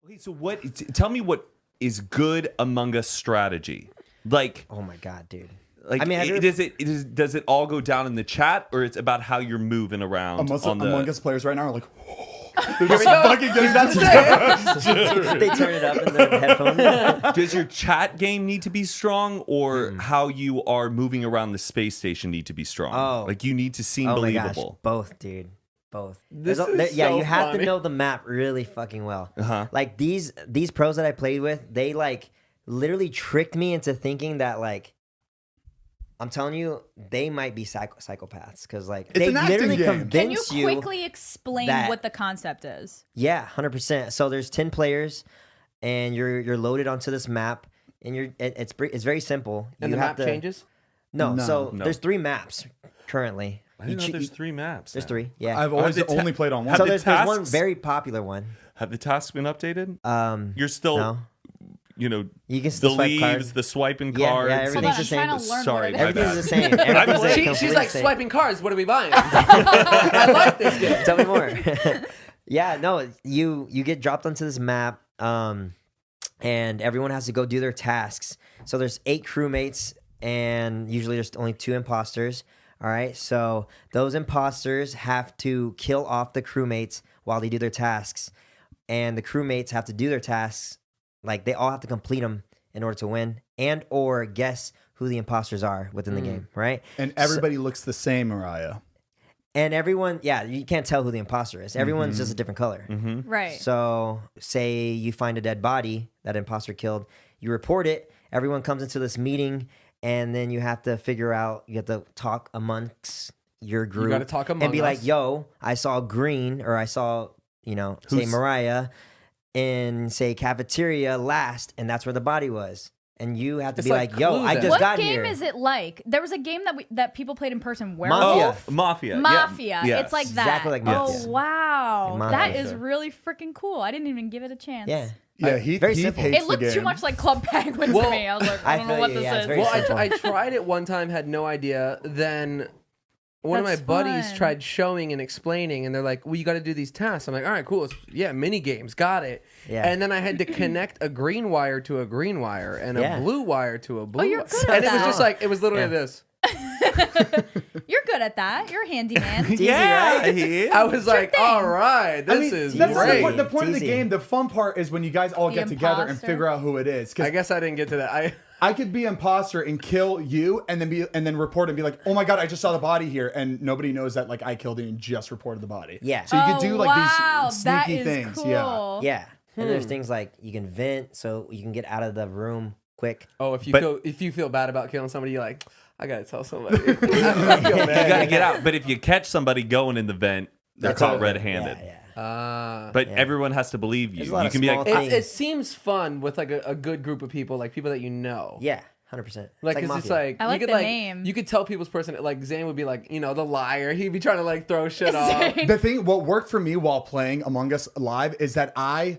Okay, so tell me what is good Among Us strategy? Like, oh my god, dude. Like, I mean, does it all go down in the chat, or it's about how you're moving around? Among Us players right now are like, they're just fucking getting They turn it up in their headphones. Does your chat game need to be strong, or how you are moving around the space station need to be strong? Oh. Like, you need to seem believable. My gosh, both, dude. Both. You have to know the map really fucking well. Like these pros that I played with, they like literally tricked me into thinking that like, I'm telling you, they might be psychopaths because like they literally convince you. Can you quickly explain what the concept is? Yeah, 100%. So there's 10 players, and you're loaded onto this map, and it's very simple. And the map changes? No. There's 3 maps currently. I didn't know there's 3 maps. There's 3. Yeah, I've always only played on one. So there's one very popular one. Have the tasks been updated? You're still. No. You know, you can still the leaves, the swiping cards. Yeah, everything's the same. Sorry, everything's the same. She's like, swiping cards. What are we buying? I like this game. Tell me more. Yeah, no, you get dropped onto this map, and everyone has to go do their tasks. So there's 8 crewmates, and usually there's only 2 imposters. All right, so those imposters have to kill off the crewmates while they do their tasks, and the crewmates have to do their tasks. Like, they all have to complete them in order to win and or guess who the imposters are within the game, right? And everybody looks the same, Mariah. And everyone, you can't tell who the imposter is. Everyone's just a different color. Right. So, say you find a dead body that imposter killed, you report it, everyone comes into this meeting, and then you have to figure out, you have to talk amongst your group. You got to talk among and be us. like, yo, I saw green, or I saw, say Mariah in, say, cafeteria last, and that's where the body was. And you have to be like, yo, I just got here. What game is it like? There was a game that people played in person. Werewolf? Mafia. Yeah. It's like that. Exactly like Mafia. Oh, wow. Mafia. That is really freaking cool. I didn't even give it a chance. Yeah, Heath very hates simple. the game. It looked too much like Club Penguin to me. I was like, I don't know what this is. Well, I tried it one time, had no idea. Then one of my buddies tried showing and explaining, and they're like, well, you got to do these tasks. I'm like, all right, cool. Mini games. Got it. Yeah. And then I had to connect a green wire to a green wire and a blue wire to a blue wire. You're good at and it was just like, it was literally this. You're good at that. You're a handyman. Yeah, right? I was like, all right, this is great. The point of the game. The fun part is when you guys all get together and figure out who it is. I guess I didn't get to that. I could be imposter and kill you, and then report and be like, oh my god, I just saw the body here, and nobody knows that like I killed you and just reported the body. Yeah. So you could do like these sneaky things. Cool. Yeah. And there's things like you can vent, so you can get out of the room quick. Oh, if you feel bad about killing somebody, you're like, I gotta tell somebody. I feel bad. You gotta get out. But if you catch somebody going in the vent, they're caught red-handed. But everyone has to believe you. You can be like, it seems fun with like a good group of people, like people that you know. Yeah. 100%. Like, because it's like, I like the name. You could tell people's person, like Zane would be like, the liar. He'd be trying to like throw shit off. What worked for me while playing Among Us Live is that I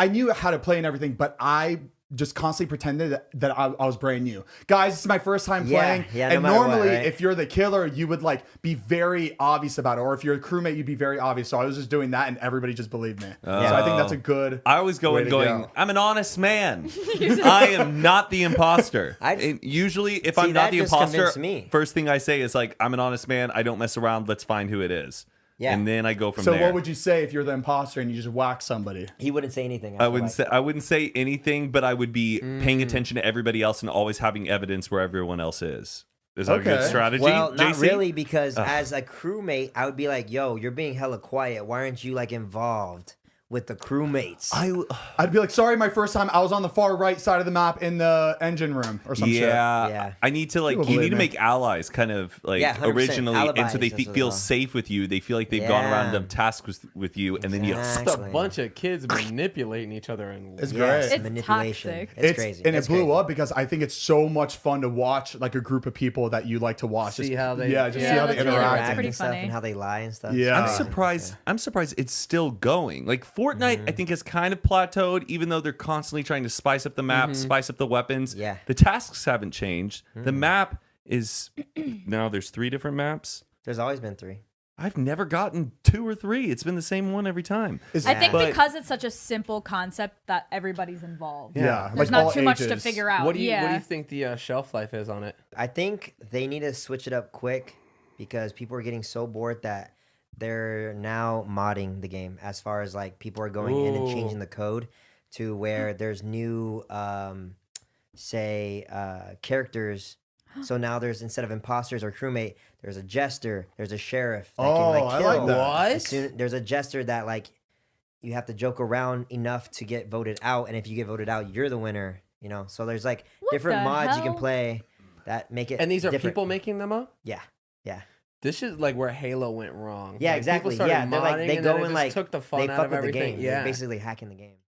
knew how to play and everything, but I just constantly pretended that I was brand new. Guys, this is my first time playing. Yeah, and no matter normally, what, right? if you're the killer, you would like be very obvious about it. Or if you're a crewmate, you'd be very obvious. So I was just doing that, and everybody just believed me. So I think that's a good. I always go in going, I'm an honest man. I am not the imposter. Usually, if I'm not the imposter, first thing I say is like, I'm an honest man. I don't mess around. Let's find who it is. Yeah. And then I go from there. So what would you say if you're the imposter and you just whack somebody? He wouldn't say anything. I wouldn't say anything, but I would be paying attention to everybody else and always having evidence where everyone else is. Is that a good strategy? Well, not JC? really, because as a crewmate, I would be like, yo, you're being hella quiet. Why aren't you like involved with the crewmates? I'd be like, sorry, my first time, I was on the far right side of the map in the engine room or some shit. Yeah. I need to you need to make allies kind of like originally, and so they feel safe with you. They feel like they've gone around them tasks with you, and then you just a bunch of kids manipulating each other. And it's great. It's manipulation. Toxic. It's crazy. And it blew up because I think it's so much fun to watch like a group of people that you like to watch. See how they interact pretty and stuff funny. and how they lie and stuff. Yeah. I'm surprised it's still going. Like Fortnite, I think has kind of plateaued, even though they're constantly trying to spice up the map, spice up the weapons. Yeah. The tasks haven't changed. The map is now there's 3 different maps. There's always been 3. I've never gotten 2 or 3. It's been the same one every time. I think because it's such a simple concept that everybody's involved. Yeah. There's not too much to figure out. What do you think the shelf life is on it? I think they need to switch it up quick because people are getting so bored that they're now modding the game as far as like people are going in and changing the code to where there's new, characters. So now there's, instead of imposters or crewmate, there's a jester, there's a sheriff that can like kill. I like that. There's a jester that like you have to joke around enough to get voted out, and if you get voted out, you're the winner. You know, so there's like different mods you can play that make it. And these are different. people making them up? Yeah. This is like where Halo went wrong. Yeah, like, exactly. Yeah, they're like they go and like took the fun they out fuck of with the everything. game. Yeah, they're basically hacking the game.